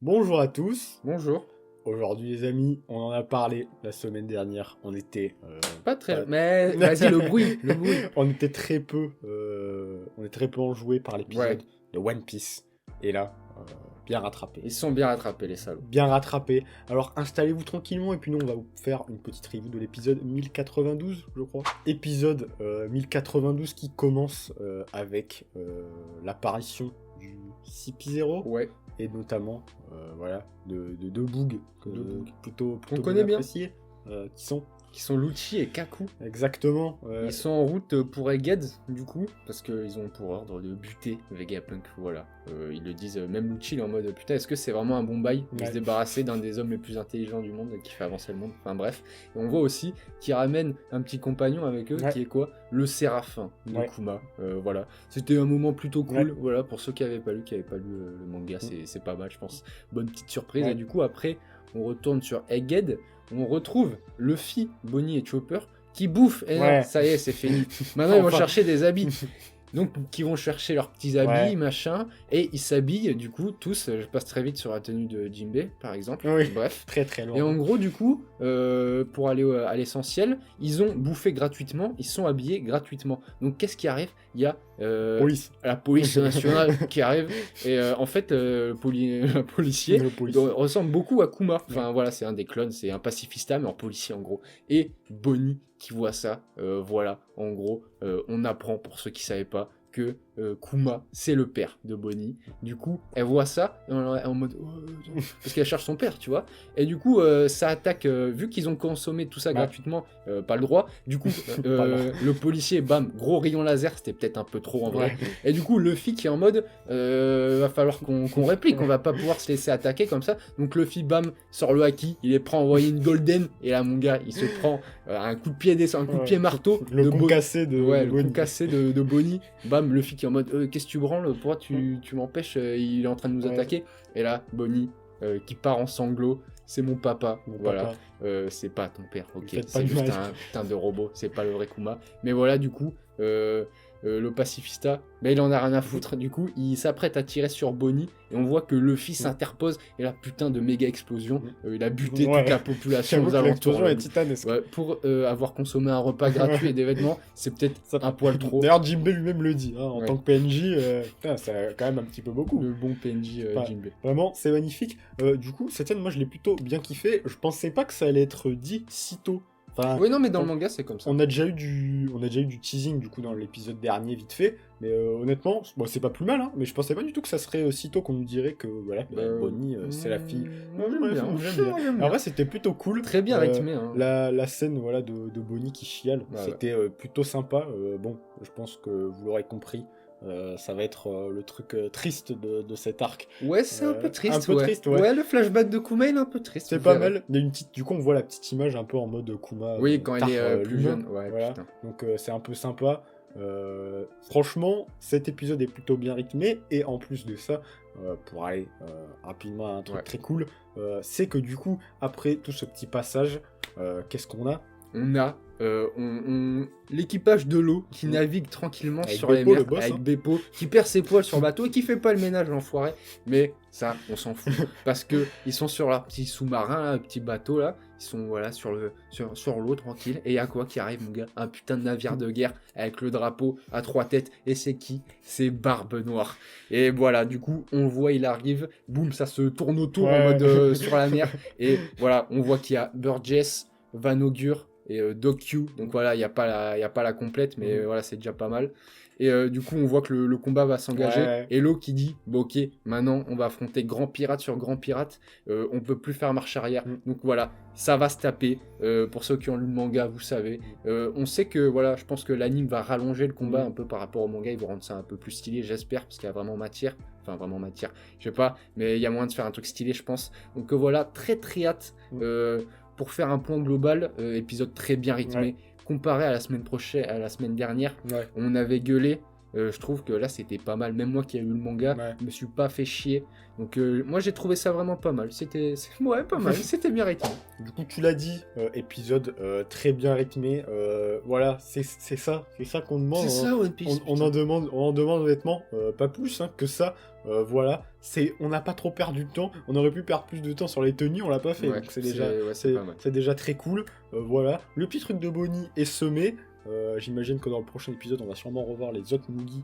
Bonjour à tous. Bonjour. Aujourd'hui, les amis, on en a parlé la semaine dernière. On était Pas très... pas- Mais vas-y, le bruit. on était on est très peu enjoués par Ouais, l'épisode de One Piece. Et là, bien rattrapé. ils sont bien rattrapés, les salauds. Bien rattrapé. Alors installez-vous tranquillement et puis nous on va vous faire une petite review de l'épisode 1092, je crois. Épisode 1092 qui commence avec l'apparition du CP0. Ouais, Et notamment voilà de Boog que De Boog. plutôt connaît bien. apprécié, qui sont Lucci et Kaku. exactement Ils sont en route pour Egghead, du coup, parce qu'ils ont pour ordre de buter Vegapunk, voilà. Ils le disent, même Lucci, il est en mode, putain, est-ce que c'est vraiment un bon bail de Ouais. se débarrasser d'un des hommes les plus intelligents du monde, qui fait avancer le monde, enfin bref. Et on voit aussi qu'ils ramènent un petit compagnon avec eux, Ouais. qui est quoi? Le Séraphin de Ouais. Kuma, voilà. C'était un moment plutôt cool, Ouais. voilà, pour ceux qui n'avaient pas lu, le manga, c'est pas mal, je pense. Bonne petite surprise, Ouais. et du coup, après, on retourne sur Egghead, on retrouve Luffy, Bonnie et Chopper qui bouffent. Et Ouais. non, ça y est, c'est fini. Maintenant, ils vont Enfin. chercher des habits. Donc, qui vont chercher leurs petits habits, Ouais. machin. Et ils s'habillent, du coup, tous. Je passe très vite sur la tenue de Jinbei, par exemple. Oui. Bref. très très loin. Et en gros, du coup, pour aller à l'essentiel, ils ont bouffé gratuitement, ils sont habillés gratuitement. Donc, qu'est-ce qui arrive? Il y a Police. la police nationale qui arrive. Et en fait, le policier Le policier. ressemble beaucoup à Kuma. Enfin, voilà, c'est un des clones, c'est un pacifista, mais en policier, en gros. Et Bonnie qui voit ça, voilà, en gros, on apprend, pour ceux qui ne savaient pas, que Kuma, c'est le père de Bonnie. Du coup, elle voit ça, et elle est en mode... oh, parce qu'elle cherche son père, tu vois. Et du coup, ça attaque... vu qu'ils ont consommé tout ça Ouais. gratuitement, pas le droit, du coup, Pas le droit. le policier, bam, gros rayon laser, c'était peut-être un peu trop en vrai. Ouais. Et du coup, Luffy qui est en mode... va falloir qu'on réplique, on va pas pouvoir se laisser attaquer comme ça. Donc Luffy, bam, sort le haki, il est prêt à envoyer une golden, et là, mon gars, il se prend un coup de pied un coup de pied marteau. Le de concassé de Ouais, de le Bonnie. coup cassé de Bonnie. Bam, Luffy qui est en mode qu'est-ce que tu branles? Pourquoi tu m'empêches? Il est en train de nous Ouais. attaquer. Et là, Bonnie qui part en sanglots. C'est mon papa. Mon Voilà. papa. C'est pas ton père. Ok. Faites pas C'est de juste mal. un putain de robot. C'est pas le vrai Kuma. Mais voilà, du coup. Le pacifista, il en a rien à foutre. Du coup, il s'apprête à tirer sur Bonnie et on voit que Luffy s'interpose et la putain de méga explosion. Il a buté Ouais. toute la population J'avoue aux que alentours. l'explosion est titanesque. Ouais, pour avoir consommé un repas gratuit et des vêtements, c'est peut-être un poil trop. D'ailleurs, Jinbei lui-même le dit, hein, en Ouais. tant que PNJ, putain, c'est quand même un petit peu beaucoup. Le bon PNJ Pas- Jinbei. Vraiment, c'est magnifique. Du coup, cette scène, moi, je l'ai plutôt bien kiffé. Je pensais pas que ça allait être dit si tôt. Enfin, Oui, non, mais dans le manga, c'est comme ça. on a déjà eu du teasing du coup dans l'épisode dernier vite fait, mais honnêtement, bon, c'est pas plus mal, hein, mais je pensais pas du tout que ça serait aussitôt qu'on nous dirait que voilà, Bonnie, c'est la fille. Moi, j'aime bien. J'aime bien. En vrai, c'était plutôt cool. Très bien rythmé. Hein. La scène voilà de Bonnie qui chiale, Ouais, c'était plutôt sympa. Bon, je pense que vous l'aurez compris. Ça va être le truc triste de cet arc. Ouais, c'est un peu triste. un peu ouais. triste, ouais. Ouais, le flashback de Kuma, il est un peu triste. C'est vous pas verrez. mal. Il y a une petite, du coup, on voit la petite image un peu en mode Kuma. Oui, quand tard, il est plus l'humain. jeune. Ouais, Voilà. putain. Donc c'est un peu sympa. Franchement, cet épisode est plutôt bien rythmé. Et en plus de ça, pour aller rapidement à un truc Ouais. très cool, c'est que du coup, après tout ce petit passage, qu'est-ce qu'on a? On a l'équipage de l'eau qui navigue tranquillement Avec sur les Beppo, mers le boss, avec hein. Beppo qui perd ses poils sur le bateau et qui fait pas le ménage l'enfoiré, mais ça on s'en fout parce que ils sont sur leur petit sous-marin, là, petit bateau là, ils sont voilà sur l'eau tranquille et y a quoi qui arrive mon gars? Un putain de navire de guerre avec le drapeau à 3 têtes et c'est qui? C'est Barbe Noire. Et voilà, du coup on le voit, il arrive, boum, ça se tourne autour en Ouais. mode sur la mer et voilà, on voit qu'il y a Burgess, Van Augur et Doc Q, donc voilà, il n'y a pas la complète, mais voilà, c'est déjà pas mal. Et du coup, on voit que le combat va s'engager. Ouais. Et Lo qui dit, bon, ok, maintenant, on va affronter grand pirate sur grand pirate. On peut plus faire marche arrière. Donc voilà, ça va se taper. Pour ceux qui ont lu le manga, vous savez. On sait que, voilà, je pense que l'anime va rallonger le combat un peu par rapport au manga. Ils vont rendre ça un peu plus stylé, j'espère, parce qu'il y a vraiment matière. Enfin, vraiment matière, je sais pas, mais il y a moyen de faire un truc stylé, je pense. Donc voilà, très très hâte. Pour faire un point global, épisode très bien rythmé. Ouais. Comparé à la semaine dernière, Ouais. on avait gueulé Je trouve que là, c'était pas mal. Même moi qui ai lu le manga, Ouais. je me suis pas fait chier. Donc, moi, j'ai trouvé ça vraiment pas mal. Ouais, pas mal. C'était bien rythmé. Du coup, tu l'as dit, épisode très bien rythmé. Voilà, c'est ça qu'on demande. C'est ça, One Piece. On en demande honnêtement pas plus que ça. Voilà, on n'a pas trop perdu de temps. On aurait pu perdre plus de temps sur les tenues, on l'a pas fait. Ouais, Donc c'est pas mal. c'est déjà très cool. Voilà, le petit truc de Bonnie est semé. J'imagine que dans le prochain épisode, on va sûrement revoir les autres Mugi.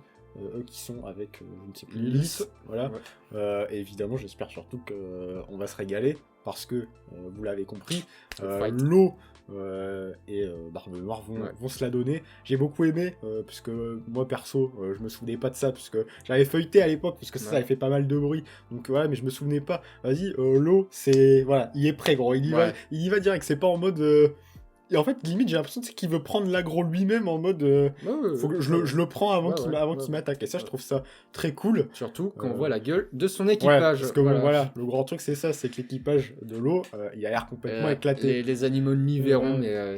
Eux qui sont avec, je ne sais plus, Lilith, voilà. Ouais. Et évidemment, j'espère surtout qu'on va se régaler, parce que, vous l'avez compris, Fight. Law et Barbe Noire Ouais. vont se la donner. J'ai beaucoup aimé, puisque moi perso, je me souvenais pas de ça, puisque j'avais feuilleté à l'époque, puisque ça Ouais. avait fait pas mal de bruit, donc voilà, mais je me souvenais pas. Vas-y, Law, c'est... Voilà, il est prêt, gros, il y va direct, c'est pas en mode... Et en fait, limite, j'ai l'impression qu'il veut prendre l'aggro lui-même en mode faut que je le prends avant qu'il m'attaque. Et ça, je trouve ça très cool. Surtout quand on voit la gueule de son équipage. Ouais, parce que voilà, le grand truc, c'est ça, c'est que l'équipage de l'eau, il a l'air complètement éclaté. Les animaux ennemis verront, mais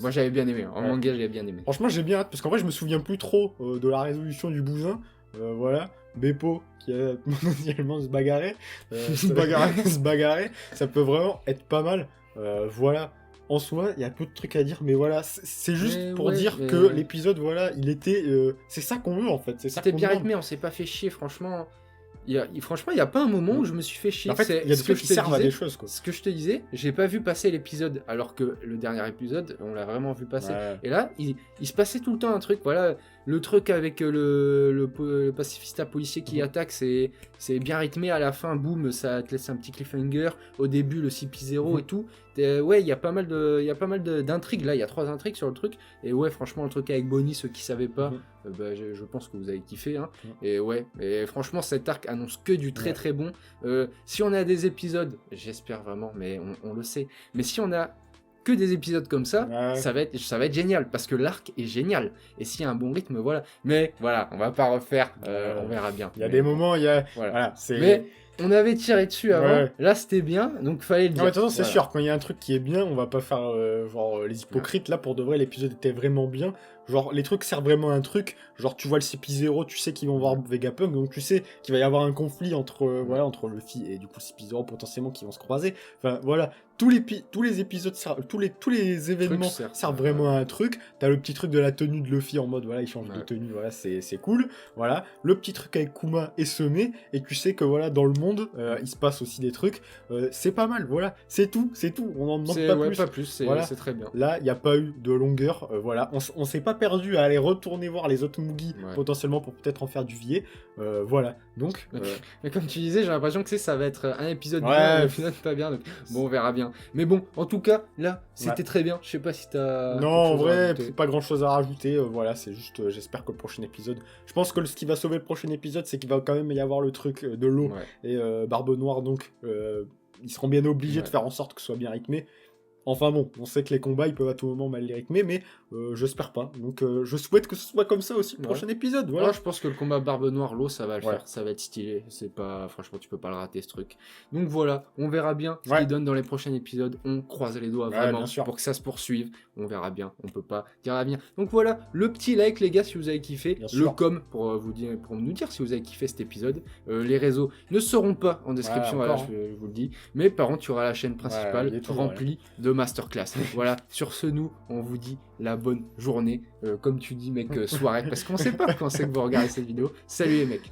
moi, j'avais bien aimé. En manga, j'avais bien aimé. Franchement, j'ai bien hâte, parce qu'en vrai, je me souviens plus trop de la résolution du bousin. Voilà. Beppo qui a potentiellement se bagarrer. Se bagarrer. Ça peut vraiment être pas mal. Voilà. En soi, il y a peu de trucs à dire, mais voilà, c'est juste pour dire que l'épisode, voilà, il était... c'est ça qu'on veut, en fait. C'était bien rythmé, on s'est pas fait chier, franchement. Franchement, il n'y a pas un moment où je me suis fait chier. En fait, il y a des trucs qui servent à des choses, quoi. Ce que je te disais, j'ai pas vu passer l'épisode, alors que le dernier épisode, on l'a vraiment vu passer. Ouais. Et là, il se passait tout le temps un truc, voilà, le truc avec le pacifista policier qui attaque, c'est bien rythmé, à la fin, boum, ça te laisse un petit cliffhanger, au début, le CP0 et tout. Ouais, il y a pas mal d'intrigues, là, il y a 3 intrigues sur le truc, et ouais, franchement, le truc avec Bonnie, ceux qui savaient pas, je pense que vous avez kiffé, hein. Et ouais, et franchement, cet arc annonce que du très très bon. Si on a des épisodes, j'espère vraiment, mais on le sait, mais si on a que des épisodes comme ça, ça va être génial, parce que l'arc est génial, et s'il y a un bon rythme, voilà. Mais voilà, on va pas refaire, on verra bien. Il y a des moments, voilà, c'est... Mais on avait tiré dessus avant, là c'était bien, donc fallait le dire. Non, mais de toute façon, c'est sûr, quand il y a un truc qui est bien, on va pas faire les hypocrites. Là, pour de vrai, l'épisode était vraiment bien. Genre, les trucs servent vraiment à un truc. Genre, tu vois le CP0, tu sais qu'ils vont voir Vegapunk, donc tu sais qu'il va y avoir un conflit entre entre Luffy et du coup CP0 potentiellement qui vont se croiser. Enfin, voilà. Tous les épisodes, tous les événements servent vraiment à un truc. T'as le petit truc de la tenue de Luffy en mode, voilà, il change de tenue, voilà, c'est cool. Voilà. Le petit truc avec Kuma est semé, et tu sais que voilà, dans le monde, il se passe aussi des trucs. C'est pas mal, voilà. C'est tout. On en demande pas plus. C'est très bien. Là, il n'y a pas eu de longueur, voilà. On s'est pas perdu à aller retourner voir les autres Mugi, potentiellement pour peut-être en faire du billet. Voilà. Donc. Mais comme tu disais, j'ai l'impression que ça va être un épisode bien, un épisode pas bien. Donc, bon, on verra bien. Mais bon, en tout cas, là, c'était très bien. Je sais pas si t'as. Non, en vrai, pas grand chose à rajouter. Voilà, c'est juste, j'espère que le prochain épisode. Je pense que ce qui va sauver le prochain épisode, c'est qu'il va quand même y avoir le truc de l'eau et Barbe Noire. Donc, ils seront bien obligés de faire en sorte que ce soit bien rythmé. Enfin bon, on sait que les combats, ils peuvent à tout moment mal les rythmer, mais j'espère pas. Donc je souhaite que ce soit comme ça aussi le prochain épisode. Voilà. Moi, je pense que le combat Barbe Noire, l'eau, ça va le faire. Ça va être stylé. C'est pas... Franchement, tu peux pas le rater, ce truc. Donc voilà, on verra bien ce qu'il donne dans les prochains épisodes. On croise les doigts vraiment pour que ça se poursuive. On verra bien. On peut pas dire à bien. Donc voilà, le petit like, les gars, si vous avez kiffé. Le com pour nous dire si vous avez kiffé cet épisode. Les réseaux ne seront pas en description, voilà, je vous le dis. Mais par contre, il y aura la chaîne principale remplie de masterclass. Voilà, sur ce, nous, on vous dit la bonne journée. Comme tu dis, mec, soirée. Parce qu'on sait pas quand c'est que vous regardez cette vidéo. Salut les mecs.